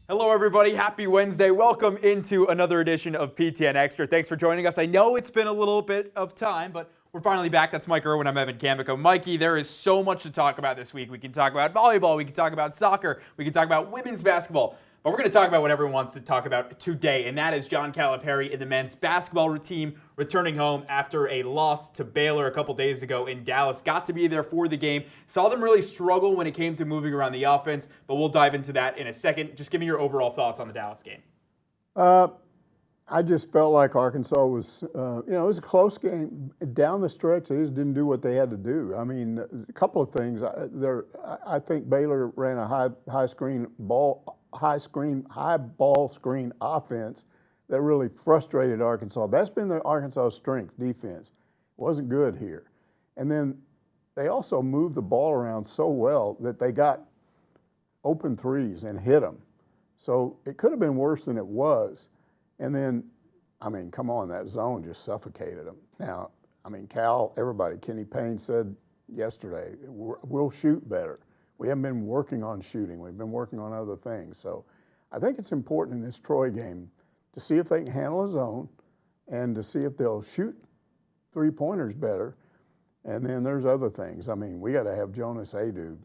Hello, everybody. Happy Wednesday. Welcome into another edition of PTN Extra. Thanks for joining us. I know it's been a little bit of time, but we're finally back. That's Mike Irwin. I'm Evan Kamiko. Mikey, there is so much to talk about this week. We can talk about volleyball. We can talk about soccer. We can talk about women's basketball. But we're going to talk about what everyone wants to talk about today, and that is John Calipari and the men's basketball team returning home after a loss to Baylor a couple days ago in Dallas. Got to be there for the game. Saw them really struggle when it came to moving around the offense, but we'll dive into that in a second. Just give me your overall thoughts on the Dallas game. I just felt like Arkansas was, it was a close game. Down the stretch, they just didn't do what they had to do. I mean, a couple of things. I think Baylor ran a high ball screen offense that really frustrated Arkansas. That's been the Arkansas strength, defense. Wasn't good here. And then they also moved the ball around so well that they got open threes and hit them. So it could have been worse than it was. And then, I mean, come on, that zone just suffocated them. Now, I mean, Kenny Payne said yesterday, we'll shoot better. We haven't been working on shooting. We've been working on other things. So I think it's important in this Troy game to see if they can handle a zone and to see if they'll shoot three-pointers better. And then there's other things. I mean, we got to have Jonas Adu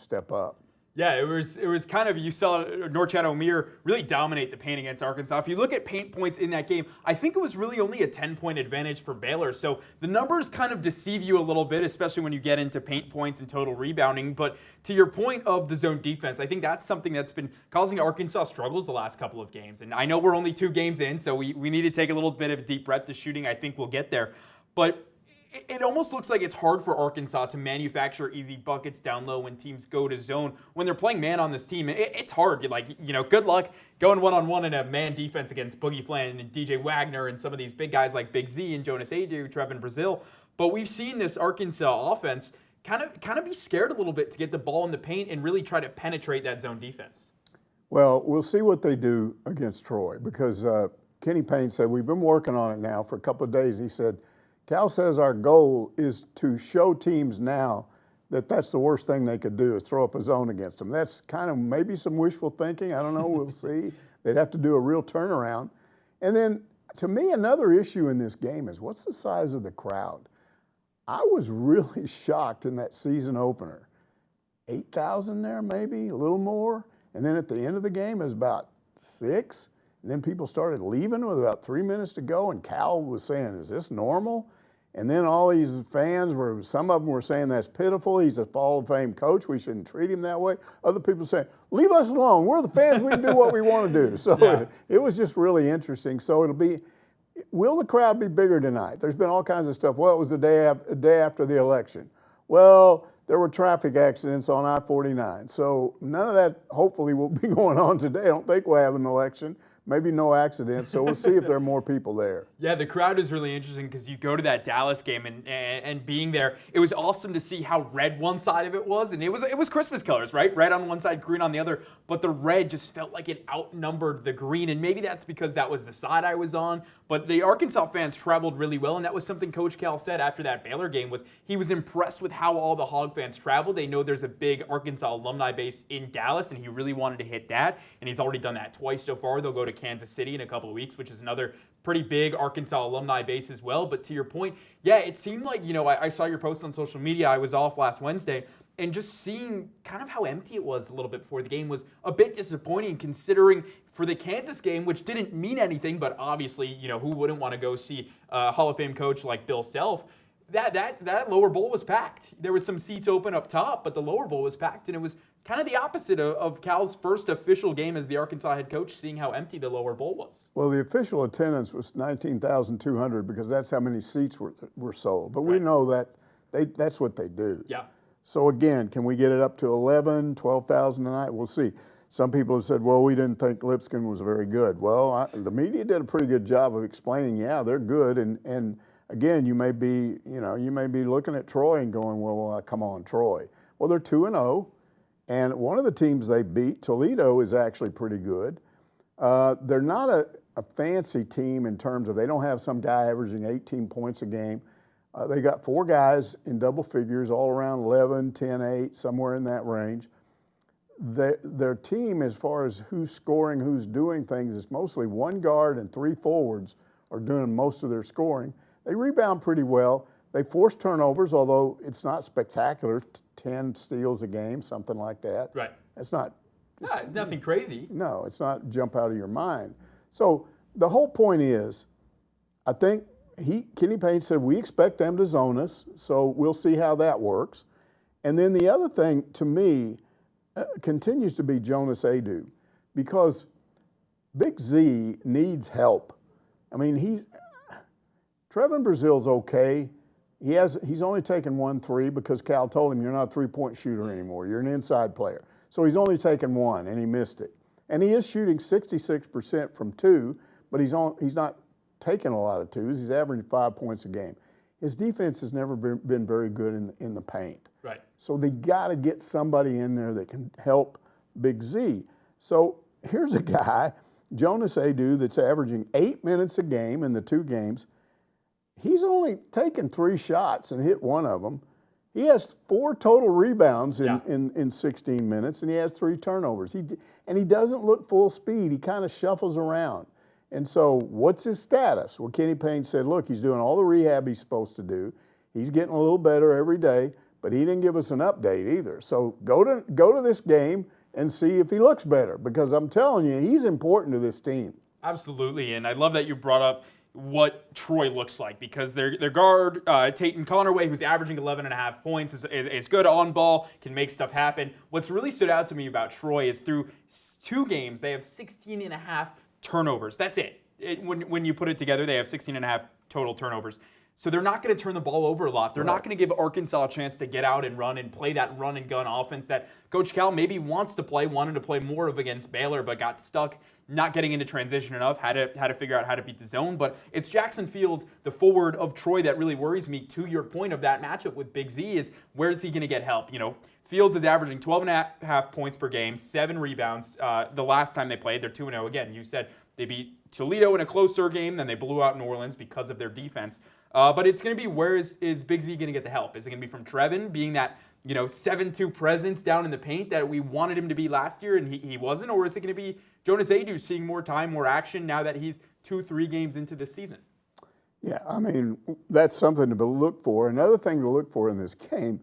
step up. Yeah, it was kind of, you saw Norchad Omier really dominate the paint against Arkansas. If you look at paint points in that game, I think it was really only a 10-point advantage for Baylor. So the numbers kind of deceive you a little bit, especially when you get into paint points and total rebounding. But to your point of the zone defense, I think that's something that's been causing Arkansas struggles the last couple of games. And I know we're only 2 games in, so we need to take a little bit of a deep breath. The shooting, I think we'll get there. But it almost looks like it's hard for Arkansas to manufacture easy buckets down low when teams go to zone. When they're playing man on this team, it's hard. Good luck going one-on-one in a man defense against Boogie Flan and DJ Wagner and some of these big guys like Big Z and Jonas Adu, Trevin Brazil. But we've seen this Arkansas offense kind of be scared a little bit to get the ball in the paint and really try to penetrate that zone defense. Well, we'll see what they do against Troy because Kenny Payne said, we've been working on it now for a couple of days. He said, Cal says our goal is to show teams now that that's the worst thing they could do is throw up a zone against them. That's kind of maybe some wishful thinking. I don't know. We'll see. They'd have to do a real turnaround. And then, to me, another issue in this game is what's the size of the crowd? I was really shocked in that season opener. 8,000 there, maybe, a little more. And then at the end of the game, it was about 6. And then people started leaving with about 3 minutes to go, and Cal was saying, is this normal? And then all these fans some of them were saying that's pitiful. He's a Hall of Fame coach. We shouldn't treat him that way. Other people saying, leave us alone. We're the fans. We can do what we want to do. So yeah. It was just really interesting. So will the crowd be bigger tonight? There's been all kinds of stuff. Well, it was the day after the election. Well, there were traffic accidents on I-49. So none of that hopefully will be going on today. I don't think we'll have an election. Maybe no accidents, so we'll see if there are more people there. Yeah, the crowd is really interesting because you go to that Dallas game and being there, it was awesome to see how red one side of it was, and it was Christmas colors, right? Red on one side, green on the other, but the red just felt like it outnumbered the green, and maybe that's because that was the side I was on, but the Arkansas fans traveled really well, and that was something Coach Cal said after that Baylor game was he was impressed with how all the Hog fans traveled. They know there's a big Arkansas alumni base in Dallas, and he really wanted to hit that, and he's already done that twice so far. They'll go to Kansas City in a couple of weeks, which is another pretty big Arkansas alumni base as well. But to your point, yeah, it seemed like, I saw your post on social media. I was off last Wednesday, and just seeing kind of how empty it was a little bit before the game was a bit disappointing considering for the Kansas game, which didn't mean anything, but obviously, who wouldn't want to go see a Hall of Fame coach like Bill Self? That lower bowl was packed. There was some seats open up top, but the lower bowl was packed, and it was kind of the opposite of Cal's first official game as the Arkansas head coach, seeing how empty the lower bowl was. Well, the official attendance was 19,200 because that's how many seats were sold. But we know that that's what they do. Yeah. So again, can we get it up to 11, 12,000 tonight? We'll see. Some people have said, well, we didn't think Lipscomb was very good. Well, the media did a pretty good job of explaining, yeah, they're good, and again, you may be looking at Troy and going, well, come on, Troy. Well, they're 2-0, and one of the teams they beat, Toledo, is actually pretty good. They're not a fancy team in terms of they don't have some guy averaging 18 points a game. They got 4 guys in double figures, all around 11, 10, 8, somewhere in that range. their team, as far as who's scoring, who's doing things, is mostly one guard and three forwards are doing most of their scoring. They rebound pretty well. They force turnovers, although it's not spectacular. 10 steals a game, something like that. Right. It's not. Nothing crazy. No, it's not jump out of your mind. So the whole point is, I think Kenny Payne said, we expect them to zone us, so we'll see how that works. And then the other thing, to me, continues to be Jonas Adu, because Big Z needs help. I mean, Trevin Brazil's okay. He's only taken 1 3 because Cal told him, you're not a three-point shooter anymore. You're an inside player. So he's only taken 1, and he missed it. And he is shooting 66% from 2, but he's not taking a lot of 2s. He's averaging 5 points a game. His defense has never been very good in the paint. Right. So they got to get somebody in there that can help Big Z. So here's a guy, Jonas Adu, that's averaging 8 minutes a game in the 2 games. He's only taken 3 shots and hit 1 of them. He has 4 total rebounds in 16 minutes, and he has 3 turnovers. He doesn't look full speed. He kind of shuffles around. And so what's his status? Well, Kenny Payne said, look, he's doing all the rehab he's supposed to do. He's getting a little better every day, but he didn't give us an update either. So go to this game and see if he looks better, because I'm telling you, he's important to this team. Absolutely, and I love that you brought up what Troy looks like, because their guard, Tatum Connerway, who's averaging 11.5 points, is good on ball, can make stuff happen. What's really stood out to me about Troy is through 2 games, they have 16.5 turnovers. That's it. When you put it together, they have 16.5 total turnovers. So they're not going to turn the ball over a lot. They're not going to give Arkansas a chance to get out and run and play that run and gun offense that Coach Cal maybe wanted to play more of against Baylor, but got stuck not getting into transition enough, had to figure out how to beat the zone. But it's Jackson Fields, the forward of Troy, that really worries me. To your point of that matchup with Big Z is, where's he going to get help? Fields is averaging 12.5 points per game, 7 rebounds. The last time they played, they're 2-0. Again, you said they beat Toledo in a closer game, then they blew out New Orleans because of their defense. But it's going to be, where is Big Z going to get the help? Is it going to be from Trevin being that 7-2 presence down in the paint that we wanted him to be last year and he wasn't? Or is it going to be Jonas Adu seeing more time, more action now that he's 2-3 games into this season? Yeah, I mean, that's something to look for. Another thing to look for in this game,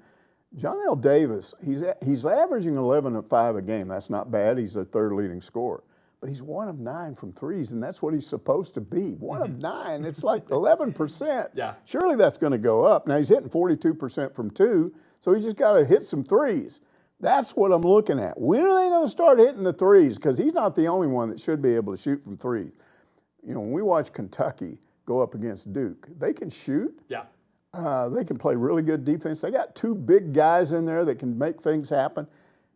John L. Davis, he's averaging 11.5 a game. That's not bad. He's their 3rd leading scorer. But he's 1 of 9 from threes, and that's what he's supposed to be. 1 of 9, it's like 11%. Yeah. Surely that's going to go up. Now, he's hitting 42% from 2, so he's just got to hit some threes. That's what I'm looking at. When are they going to start hitting the threes? Because he's not the only one that should be able to shoot from threes. When we watch Kentucky go up against Duke, they can shoot. Yeah. They can play really good defense. They got 2 big guys in there that can make things happen.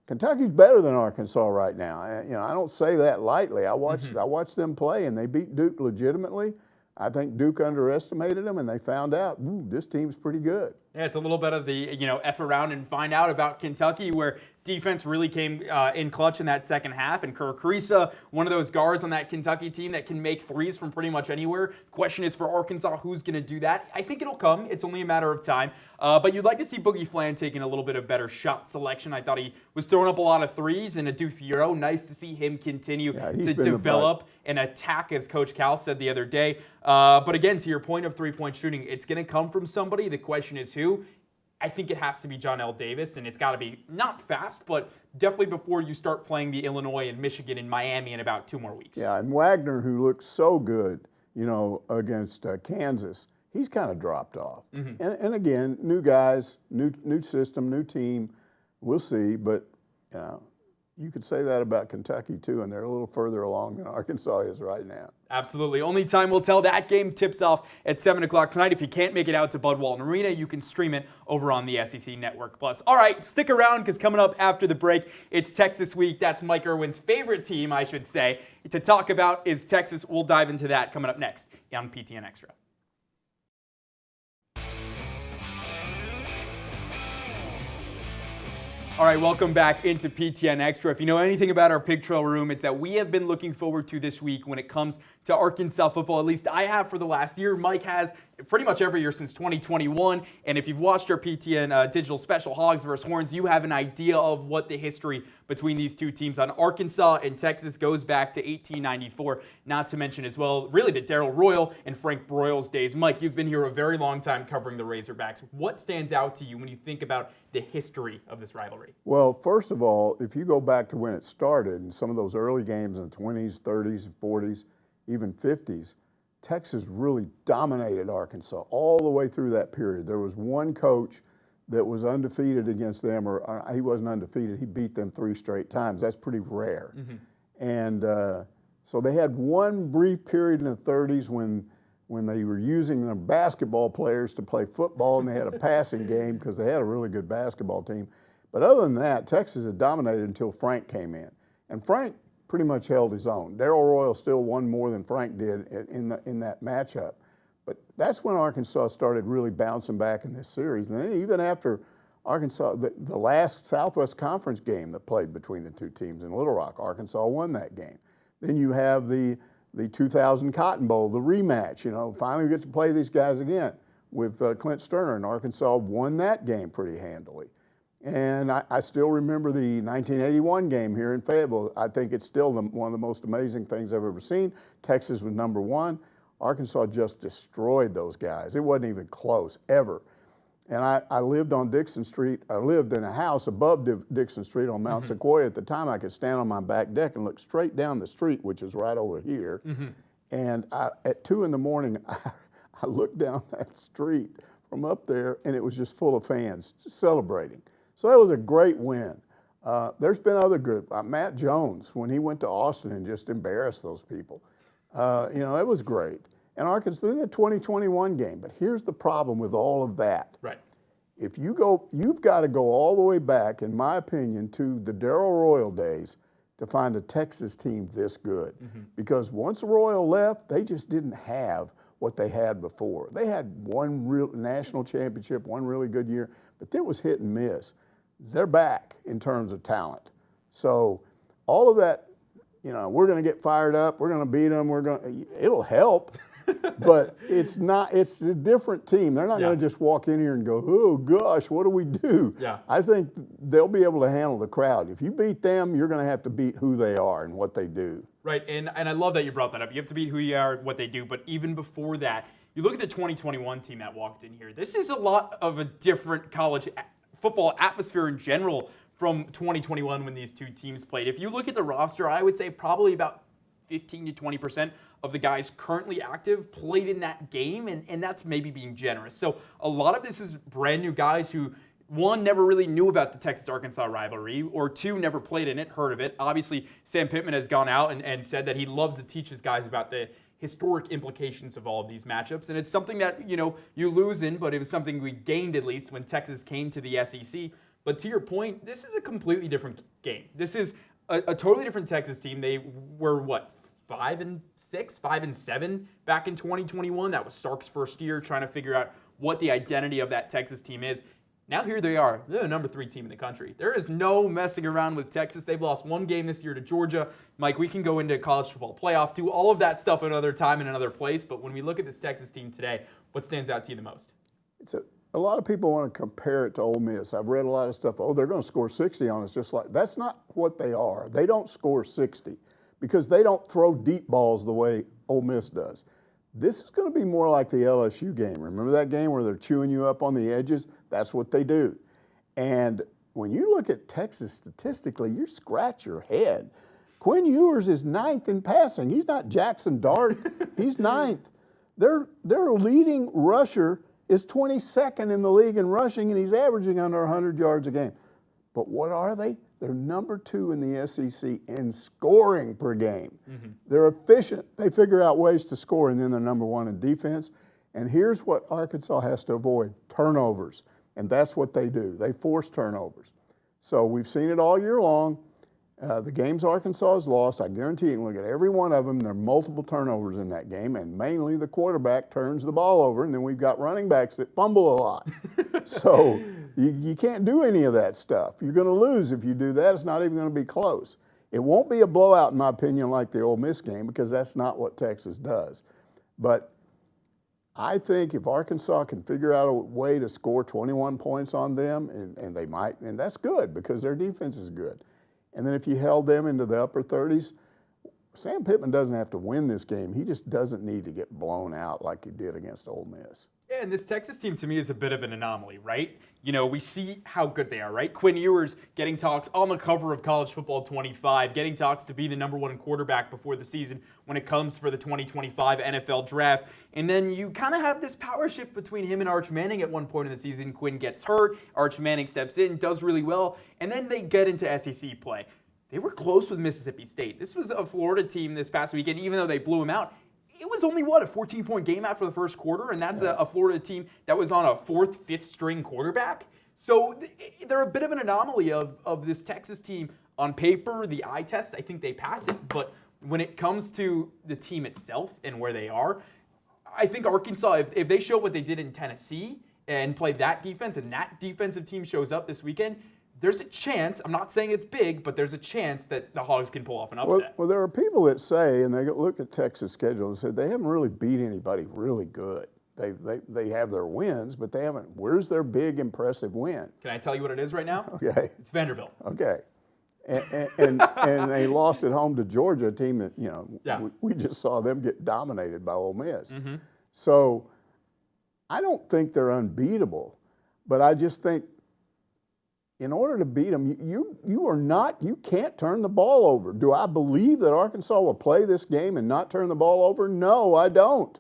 Kentucky's better than Arkansas right now. I don't say that lightly. I watched them play, and they beat Duke legitimately. I think Duke underestimated them, and they found out, this team's pretty good. Yeah, it's a little bit of the, F around and find out about Kentucky, where defense really came in clutch in that second half. And Kerr Kriisa, one of those guards on that Kentucky team that can make threes from pretty much anywhere. Question is for Arkansas, who's going to do that? I think it'll come. It's only a matter of time. But you'd like to see Boogie Flan taking a little bit of better shot selection. I thought he was throwing up a lot of threes. And Adu Fierro, nice to see him continue to develop and attack, as Coach Cal said the other day. But again, to your point of three-point shooting, it's going to come from somebody. The question is who? I think it has to be John L. Davis, and it's got to be not fast, but definitely before you start playing the Illinois and Michigan and Miami in about 2 more weeks. Yeah, and Wagner, who looked so good, against Kansas, he's kind of dropped off. Mm-hmm. And again, new guys, new system, new team. We'll see, but you could say that about Kentucky too, and they're a little further along than Arkansas is right now. Absolutely. Only time will tell. That game tips off at 7 o'clock tonight. If you can't make it out to Bud Walton Arena, you can stream it over on the SEC Network Plus. All right, stick around, because coming up after the break, it's Texas Week. That's Mike Irwin's favorite team, I should say, to talk about is Texas. We'll dive into that coming up next on PTN Extra. All right, welcome back into PTN Extra. If you know anything about our Pig Trail Room, it's that we have been looking forward to this week when it comes to Arkansas football. At least I have for the last year. Mike has pretty much every year since 2021. And if you've watched our PTN digital special Hogs versus Horns, you have an idea of what the history between these two teams on Arkansas and Texas goes back to 1894. Not to mention as well, really the Darrell Royal and Frank Broyles days. Mike, you've been here a very long time covering the Razorbacks. What stands out to you when you think about the history of this rivalry? Well, first of all, if you go back to when it started and some of those early games in the 20s, 30s, and 40s, even 50s, Texas really dominated Arkansas all the way through that period. There was one coach that was undefeated against them, or he wasn't undefeated. He beat them 3 straight times. That's pretty rare. And so they had one brief period in the 30s when they were using their basketball players to play football, and they had a passing game because they had a really good basketball team. But other than that, Texas had dominated until Frank came in. And Frank pretty much held his own. Darrell Royal still won more than Frank did in that matchup. But that's when Arkansas started really bouncing back in this series. And then even after Arkansas, the last Southwest Conference game that played between the two teams in Little Rock, Arkansas won that game. Then you have the 2000 Cotton Bowl, the rematch. You know, finally we get to play these guys again with Clint Sterner, and Arkansas won that game pretty handily. And I still remember the 1981 game here in Fayetteville. I think it's still one of the most amazing things I've ever seen. Texas was #1. Arkansas just destroyed those guys. It wasn't even close, ever. And I lived on Dixon Street. I lived in a house above Dixon Street on Mount Sequoia. At the time, I could stand on my back deck and look straight down the street, which is right over here. And at 2 in the morning, I looked down that street from up there, and it was just full of fans celebrating. So that was a great win. There's been other good. Matt Jones, when he went to Austin and just embarrassed those people. You know, it was great. And Arkansas in the 2021 game. But here's the problem with all of that. Right. If you go, you've got to go all the way back, in my opinion, to the Darrell Royal days to find a Texas team this good. Because once Royal left, they just didn't have what they had before. They had one real national championship, one really good year, but it was hit and miss. They're back in terms of talent. So all of that, you know, we're going to get fired up, we're going to beat them, it'll help, but it's a different team. They're not going to just walk in here and go, oh gosh, what do we do? I think they'll be able to handle the crowd. If you beat them, you're going to have to beat who they are and what they do. Right, and I love that you brought that up. You have to beat who you are, what they do, but even before that, you look at the 2021 team that walked in here. This is a lot of a different college football atmosphere in general from 2021 when these two teams played. If you look at the roster, I would say probably about 15 to 20% of the guys currently active played in that game, and that's maybe being generous. So a lot of this is brand new guys who, one, never really knew about the Texas-Arkansas rivalry, or two, never played in it, heard of it. Obviously, Sam Pittman has gone out and said that he loves to teach his guys about the historic implications of all of these matchups. And it's something that, you know, you lose in, but it was something we gained at least when Texas came to the SEC. But to your point, this is a completely different game. This is a totally different Texas team. They were, what, 5-6, 5-7 back in 2021. That was Sark's first year trying to figure out what the identity of that Texas team is. Now here they are. They're the #3 team in the country. There is no messing around with Texas. They've lost one game this year to Georgia. Mike, we can go into college football playoff, do all of that stuff another time in another place. But when we look at this Texas team today, what stands out to you the most? A lot of people want to compare it to Ole Miss. I've read a lot of stuff. Oh, they're going to score 60 on us. Just like that's not what they are. They don't score 60 because they don't throw deep balls the way Ole Miss does. This is going to be more like the LSU game. Remember that game where they're chewing you up on the edges? That's what they do. And when you look at Texas statistically, you scratch your head. Quinn Ewers is 9th in passing. He's not Jackson Dart. He's 9th. Their leading rusher is 22nd in the league in rushing, and he's averaging under 100 yards a game. But what are they? They're #2 in the SEC in scoring per game. They're efficient. They figure out ways to score, and then they're #1 in defense. And here's what Arkansas has to avoid: turnovers. And that's what they do. They force turnovers. So we've seen it all year long. The games Arkansas has lost, I guarantee you can look at every one of them. There are multiple turnovers in that game, and mainly the quarterback turns the ball over, and then we've got running backs that fumble a lot. So you can't do any of that stuff. You're going to lose if you do that. It's not even going to be close. It won't be a blowout, in my opinion, like the Ole Miss game, because that's not what Texas does. But I think if Arkansas can figure out a way to score 21 points on them, and they might, and that's good because their defense is good. And then if you held them into the upper 30s, Sam Pittman doesn't have to win this game. He just doesn't need to get blown out like he did against Ole Miss. Yeah, and this Texas team to me is a bit of an anomaly, right? You know, we see how good they are, right? Quinn Ewers getting talks on the cover of College Football 25, getting talks to be the #1 quarterback before the season when it comes for the 2025 NFL Draft. And then you kind of have this power shift between him and Arch Manning at one point in the season. Quinn gets hurt, Arch Manning steps in, does really well, and then they get into SEC play. They were close with Mississippi State. This was a Florida team this past weekend, even though they blew them out. It was only, a 14-point game after the first quarter, and that's a Florida team that was on a 4th, 5th-string quarterback. So they're a bit of an anomaly of this Texas team. On paper, the eye test, I think they pass it, but when it comes to the team itself and where they are, I think Arkansas, if they show what they did in Tennessee and play that defense, and that defensive team shows up this weekend, there's a chance, I'm not saying it's big, but there's a chance that the Hogs can pull off an upset. Well, there are people that say, and they look at Texas' schedule and say they haven't really beat anybody really good. They have their wins, but they haven't. Where's their big, impressive win? Can I tell you what it is right now? Okay. It's Vanderbilt. Okay. And they lost at home to Georgia, a team that, we just saw them get dominated by Ole Miss. Mm-hmm. So I don't think they're unbeatable, but I just think in order to beat them, you can't turn the ball over. Do I believe that Arkansas will play this game and not turn the ball over? No, I don't.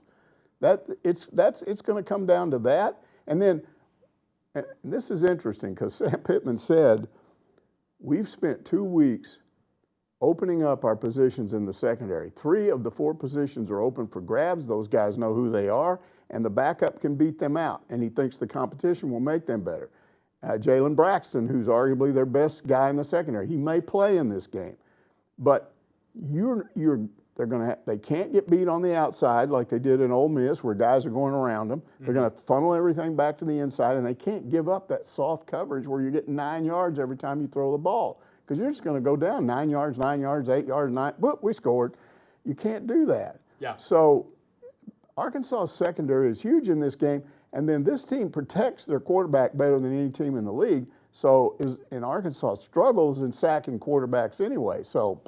It's going to come down to that. And then, and this is interesting because Sam Pittman said, we've spent 2 weeks opening up our positions in the secondary. 3 of the 4 positions are open for grabs. Those guys know who they are, and the backup can beat them out. And he thinks the competition will make them better. Jalen Braxton, who's arguably their best guy in the secondary, he may play in this game, but they can't get beat on the outside like they did in Ole Miss, where guys are going around them. Mm-hmm. They're going to funnel everything back to the inside, and they can't give up that soft coverage where you're getting 9 yards every time you throw the ball, because you're just going to go down 9 yards, 9 yards, 8 yards, 9. Whoop, we scored. You can't do that. Yeah. So Arkansas' secondary is huge in this game. And then this team protects their quarterback better than any team in the league. So Arkansas struggles in sacking quarterbacks anyway. So,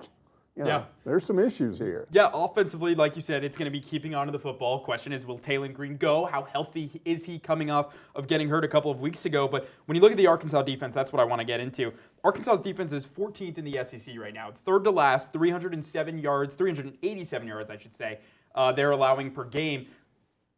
there's some issues here. Yeah, offensively, like you said, it's going to be keeping on to the football. Question is, will Taylon Green go? How healthy is he coming off of getting hurt a couple of weeks ago? But when you look at the Arkansas defense, that's what I want to get into. Arkansas's defense is 14th in the SEC right now. 3rd to last, 387 yards, I should say, they're allowing per game.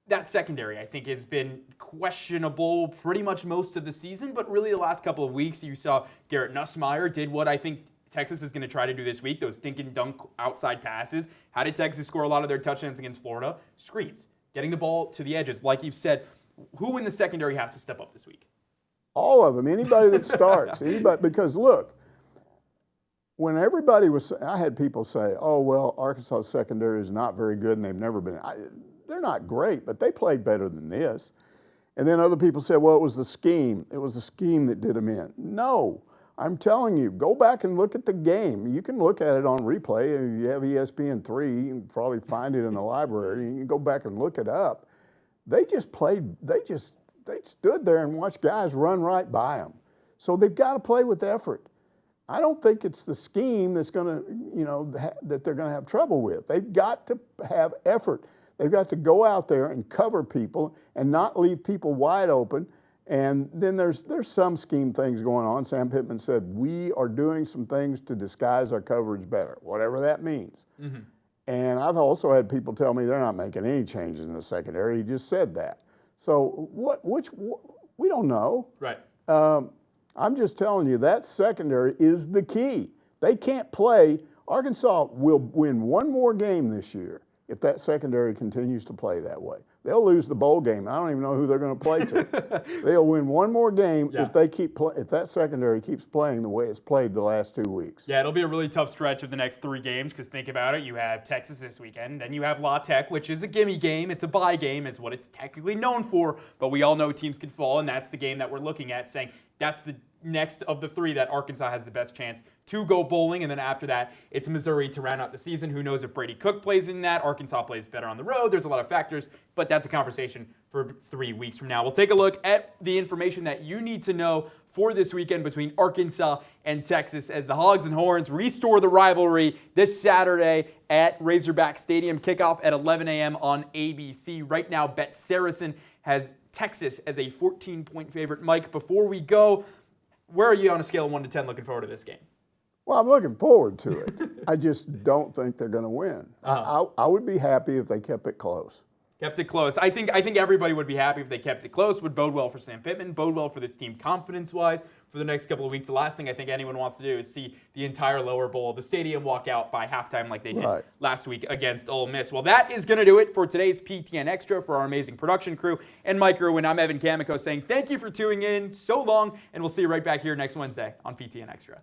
That secondary, I think, has been questionable pretty much most of the season, but really the last couple of weeks you saw Garrett Nussmeier did what I think Texas is going to try to do this week, those dink and dunk outside passes. How did Texas score a lot of their touchdowns against Florida? Screens, getting the ball to the edges. Like you've said, who in the secondary has to step up this week? All of them, anybody that starts. Because look, when everybody I had people say, oh, well, Arkansas' secondary is not very good and they've never been. They're not great, but they played better than this. And then other people said, well, it was the scheme. It was the scheme that did them in. No, I'm telling you, go back and look at the game. You can look at it on replay. If you have ESPN3, you can probably find it in the library. You can go back and look it up. They stood there and watched guys run right by them. So they've got to play with effort. I don't think it's the scheme that's going to, that they're going to have trouble with. They've got to have effort. They've got to go out there and cover people and not leave people wide open. And then there's some scheme things going on. Sam Pittman said, we are doing some things to disguise our coverage better, whatever that means. Mm-hmm. And I've also had people tell me they're not making any changes in the secondary. He just said that. So we don't know. Right. I'm just telling you that secondary is the key. They can't play. Arkansas will win one more game this year if that secondary continues to play that way. They'll lose the bowl game. I don't even know who they're going to play to. They'll win one more game if that secondary keeps playing the way it's played the last 2 weeks. Yeah, it'll be a really tough stretch of the next 3 games because think about it. You have Texas this weekend. Then you have La Tech, which is a gimme game. It's a bye game. It's what it's technically known for. But we all know teams can fall, and that's the game that we're looking at, saying that's the next of the 3 that Arkansas has the best chance to go bowling. And then after that, it's Missouri to round out the season. Who knows if Brady Cook plays in that? Arkansas plays better on the road. There's a lot of factors. but that's a conversation for 3 weeks from now. We'll take a look at the information that you need to know for this weekend between Arkansas and Texas as the Hogs and Horns restore the rivalry this Saturday at Razorback Stadium. Kickoff at 11 a.m. on ABC. Right now, Bet Saracen has Texas as a 14-point favorite. Mike, before we go, where are you on a scale of 1 to 10 looking forward to this game? Well, I'm looking forward to it. I just don't think they're going to win. I would be happy if they kept it close. Kept it close. I think everybody would be happy if they kept it close. Would bode well for Sam Pittman, bode well for this team confidence-wise for the next couple of weeks. The last thing I think anyone wants to do is see the entire lower bowl of the stadium walk out by halftime like they did last week against Ole Miss. Well, that is going to do it for today's PTN Extra. For our amazing production crew and Mike Irwin, I'm Evan Kamiko saying thank you for tuning in so long, and we'll see you right back here next Wednesday on PTN Extra.